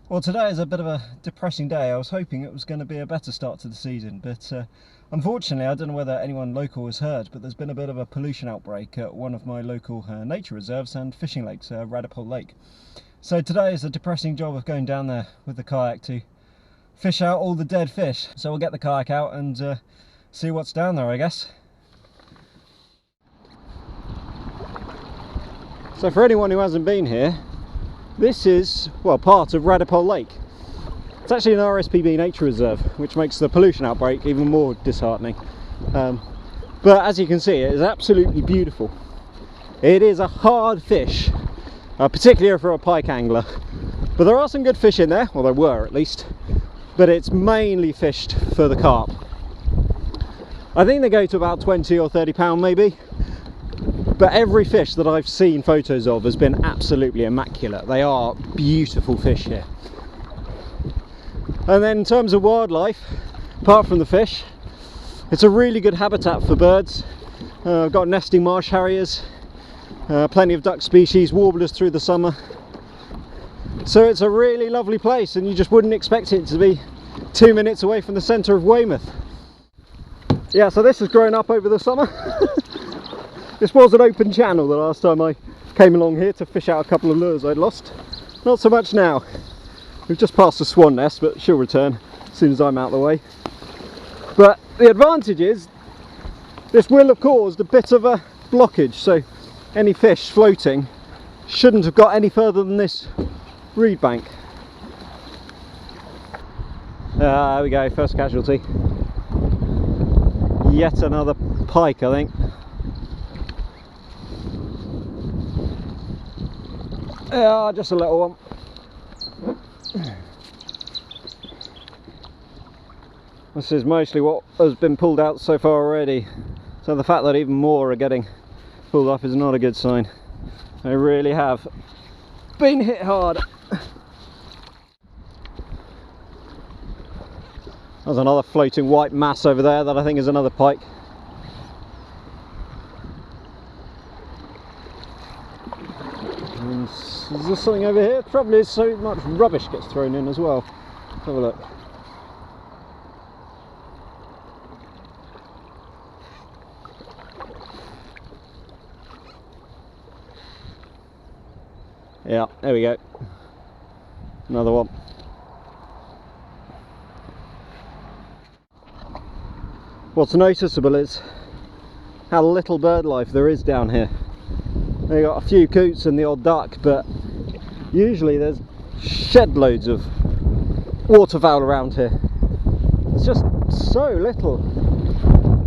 Well, today is a bit of a depressing day. I was hoping it was going to be a better start to the season, but unfortunately I don't know whether anyone local has heard, but there's been a bit of a pollution outbreak at one of my local nature reserves and fishing lakes, Radipole Lake. So today is a depressing job of going down there with the kayak to fish out all the dead fish. So we'll get the kayak out and see what's down there, I guess. So for anyone who hasn't been here, this is, well, part of Radipole Lake. It's actually an RSPB nature reserve, which makes the pollution outbreak even more disheartening. But as you can see, it is absolutely beautiful. It is a hard fish, particularly for a pike angler. But there are some good fish in there, well there were at least, but it's mainly fished for the carp. I think they go to about 20 or 30 pound maybe. But every fish that I've seen photos of has been absolutely immaculate. They are beautiful fish here. And then in terms of wildlife, apart from the fish, it's a really good habitat for birds. I've got nesting marsh harriers, plenty of duck species, warblers through the summer. So it's a really lovely place, and you just wouldn't expect it to be 2 minutes away from the centre of Weymouth. Yeah, so this has grown up over the summer. This was an open channel the last time I came along here to fish out a couple of lures I'd lost. Not so much now. We've just passed a swan nest, but she'll return as soon as I'm out of the way. But the advantage is this will have caused a bit of a blockage, so any fish floating shouldn't have got any further than this reed bank. There we go, first casualty. Yet another pike, I think. Yeah, just a little one. This is mostly what has been pulled out so far already, so the fact that even more are getting pulled off is not a good sign. They really have been hit hard. There's another floating white mass over there that I think is another pike. And is there something over here? Probably so much rubbish gets thrown in as well. Let's have a look. Yeah, there we go. Another one. What's noticeable is how little bird life there is down here. They got a few coots and the odd duck, but usually there's shed loads of waterfowl around here. There's just so little.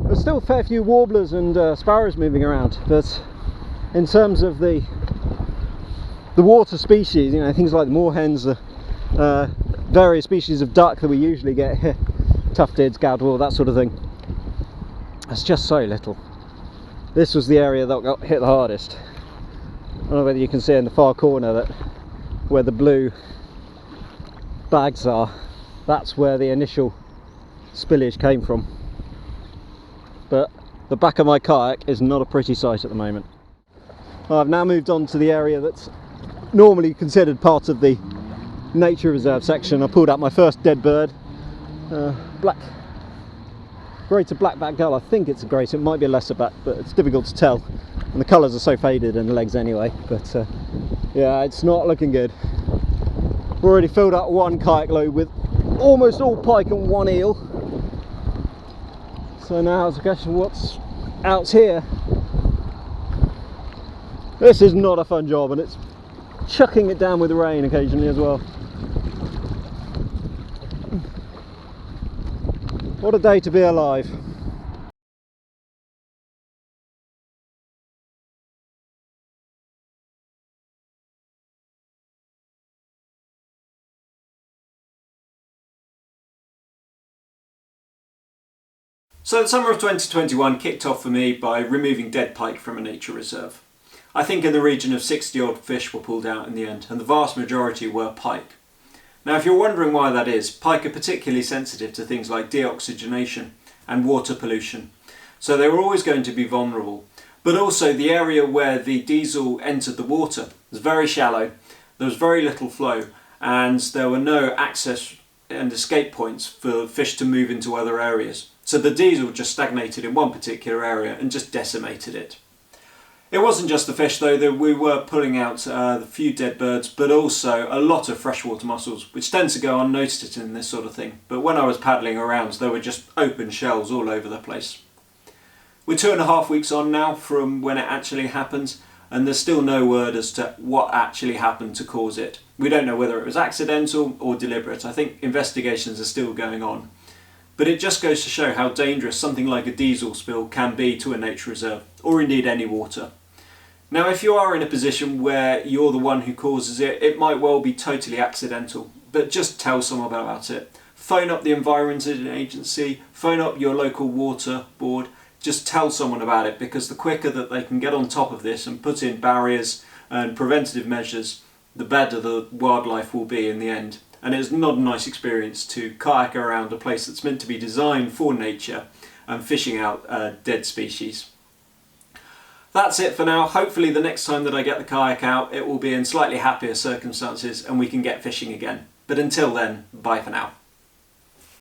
There's still a fair few warblers and sparrows moving around, but in terms of the water species, you know, things like the moorhens, the various species of duck that we usually get here, tufted, gadwall, that sort of thing, there's just so little. This was the area that got hit the hardest. I don't know whether you can see in the far corner that where the blue bags are, that's where the initial spillage came from. But the back of my kayak is not a pretty sight at the moment. Well, I've now moved on to the area that's normally considered part of the nature reserve section. I pulled out my first dead bird, greater black-backed gull. I think it's a greater, it might be a lesser back, but it's difficult to tell, and the colours are so faded in the legs anyway. But yeah, it's not looking good. We've already filled up one kayak load with almost all pike and one eel, so now it's a question of what's out here. This is not a fun job, and it's chucking it down with the rain occasionally as well. What a day to be alive. So the summer of 2021 kicked off for me by removing dead pike from a nature reserve. I think in the region of 60 odd fish were pulled out in the end, and the vast majority were pike. Now if you're wondering why that is, pike are particularly sensitive to things like deoxygenation and water pollution, so they were always going to be vulnerable. But also the area where the diesel entered the water was very shallow, there was very little flow, and there were no access and escape points for fish to move into other areas. So the diesel just stagnated in one particular area and just decimated it. It wasn't just the fish though, that we were pulling out a few dead birds, but also a lot of freshwater mussels, which tend to go unnoticed in this sort of thing. But when I was paddling around, there were just open shells all over the place. We're 2.5 weeks on now from when it actually happened, and there's still no word as to what actually happened to cause it. We don't know whether it was accidental or deliberate. I think investigations are still going on. But it just goes to show how dangerous something like a diesel spill can be to a nature reserve, or indeed any water. Now, if you are in a position where you're the one who causes it, it might well be totally accidental, but just tell someone about it. Phone up the Environment Agency, phone up your local water board, just tell someone about it, because the quicker that they can get on top of this and put in barriers and preventative measures, the better the wildlife will be in the end. And it's not a nice experience to kayak around a place that's meant to be designed for nature and fishing out dead species. That's it for now. Hopefully the next time that I get the kayak out, it will be in slightly happier circumstances and we can get fishing again. But until then, bye for now.